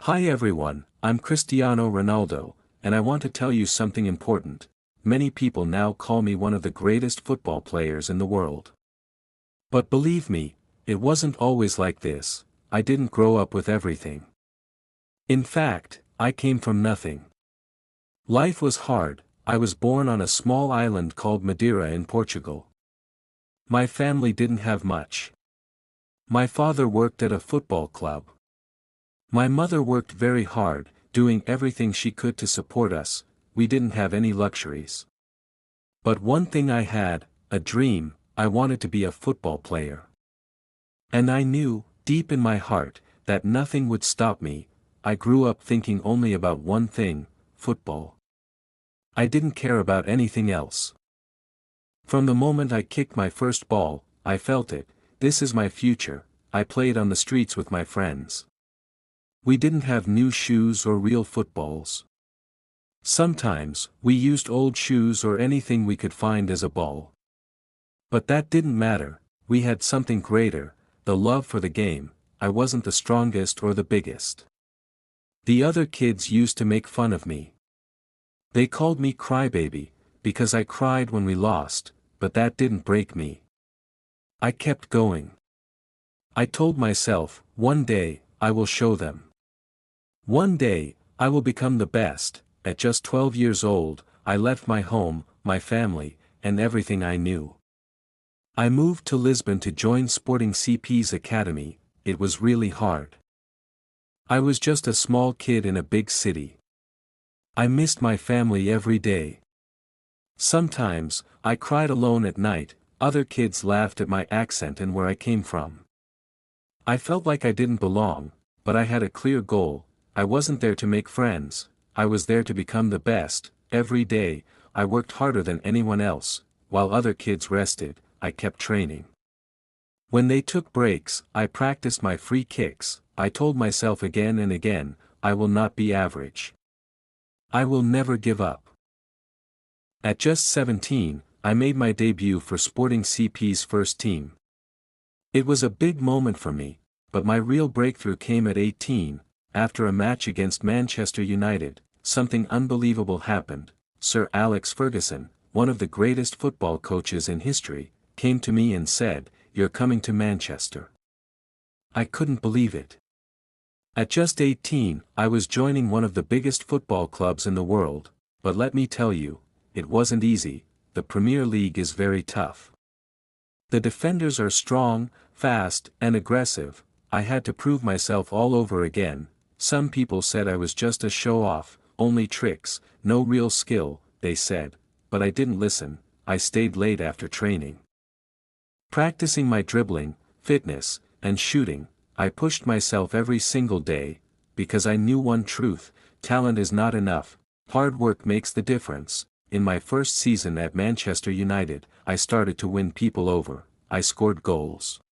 Hi everyone, I'm Cristiano Ronaldo, and I want to tell you something important. Many people now call me one of the greatest football players in the world. But believe me, it wasn't always like this. I didn't grow up with everything. In fact, I came from nothing. Life was hard. I was born on a small island called Madeira in Portugal. My family didn't have much. My father worked at a football club. My mother worked very hard, doing everything she could to support us. We didn't have any luxuries. But one thing I had, a dream. I wanted to be a football player. And I knew, deep in my heart, that nothing would stop me. I grew up thinking only about one thing, football. I didn't care about anything else. From the moment I kicked my first ball, I felt it. This is my future. I played on the streets with my friends. We didn't have new shoes or real footballs. Sometimes, we used old shoes or anything we could find as a ball. But that didn't matter. We had something greater, the love for the game. I wasn't the strongest or the biggest. The other kids used to make fun of me. They called me crybaby, because I cried when we lost, but that didn't break me. I kept going. I told myself, one day, I will show them. One day, I will become the best. At just 12 years old, I left my home, my family, and everything I knew. I moved to Lisbon to join Sporting CP's academy. It was really hard. I was just a small kid in a big city. I missed my family every day. Sometimes, I cried alone at night. Other kids laughed at my accent and where I came from. I felt like I didn't belong, but I had a clear goal. I wasn't there to make friends, I was there to become the best. Every day, I worked harder than anyone else. While other kids rested, I kept training. When they took breaks, I practiced my free kicks. I told myself again and again, I will not be average. I will never give up. At just 17, I made my debut for Sporting CP's first team. It was a big moment for me, but my real breakthrough came at 18. After a match against Manchester United, something unbelievable happened. Sir Alex Ferguson, one of the greatest football coaches in history, came to me and said, "You're coming to Manchester." I couldn't believe it. At just 18, I was joining one of the biggest football clubs in the world, but let me tell you, it wasn't easy. The Premier League is very tough. The defenders are strong, fast, and aggressive. I had to prove myself all over again. Some people said I was just a show-off, only tricks, no real skill, they said, but I didn't listen. I stayed late after training. Practicing my dribbling, fitness, and shooting, I pushed myself every single day, because I knew one truth: talent is not enough, hard work makes the difference. In my first season at Manchester United, I started to win people over. I scored goals.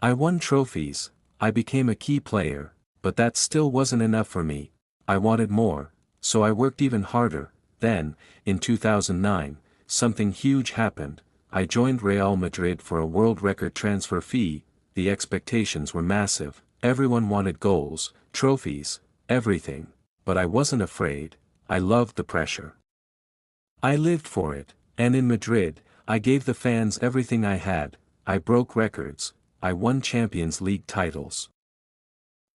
I won trophies. I became a key player. But that still wasn't enough for me. I wanted more, so I worked even harder. Then, in 2009, something huge happened. I joined Real Madrid for a world record transfer fee. The expectations were massive. Everyone wanted goals, trophies, everything. But I wasn't afraid. I loved the pressure. I lived for it, and in Madrid, I gave the fans everything I had. I broke records. I won Champions League titles.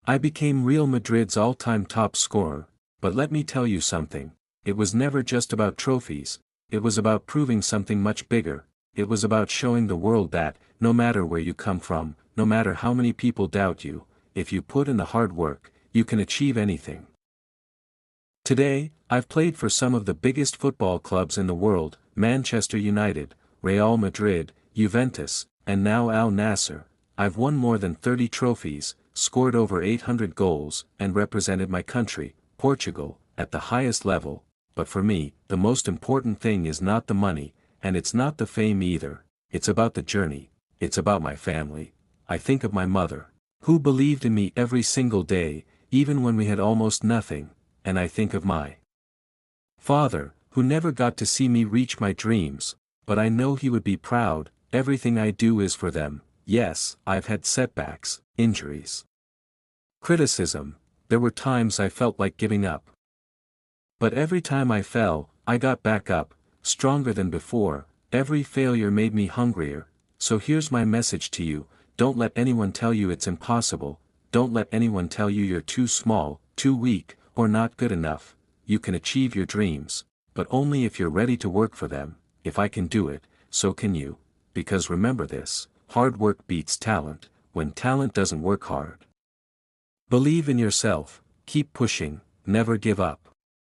I became Real Madrid's all-time top scorer, but let me tell you something, it was never just about trophies, it was about proving something much bigger. It was about showing the world that, no matter where you come from, no matter how many people doubt you, if you put in the hard work, you can achieve anything. Today, I've played for some of the biggest football clubs in the world: Manchester United, Real Madrid, Juventus, and now Al Nassr. I've won more than 30 trophies, scored over 800 goals, and represented my country, Portugal, at the highest level. But for me, the most important thing is not the money, and it's not the fame either. It's about the journey. It's about my family. I think of my mother, who believed in me every single day, even when we had almost nothing, and I think of my father, who never got to see me reach my dreams, but I know he would be proud. Everything I do is for them. Yes, I've had setbacks, injuries, criticism, there were times I felt like giving up. But every time I fell, I got back up, stronger than before. Every failure made me hungrier. So here's my message to you: don't let anyone tell you it's impossible, don't let anyone tell you you're too small, too weak, or not good enough. You can achieve your dreams, but only if you're ready to work for them. If I can do it, so can you. Because remember this: hard work beats talent, when talent doesn't work hard. Believe in yourself, keep pushing, never give up.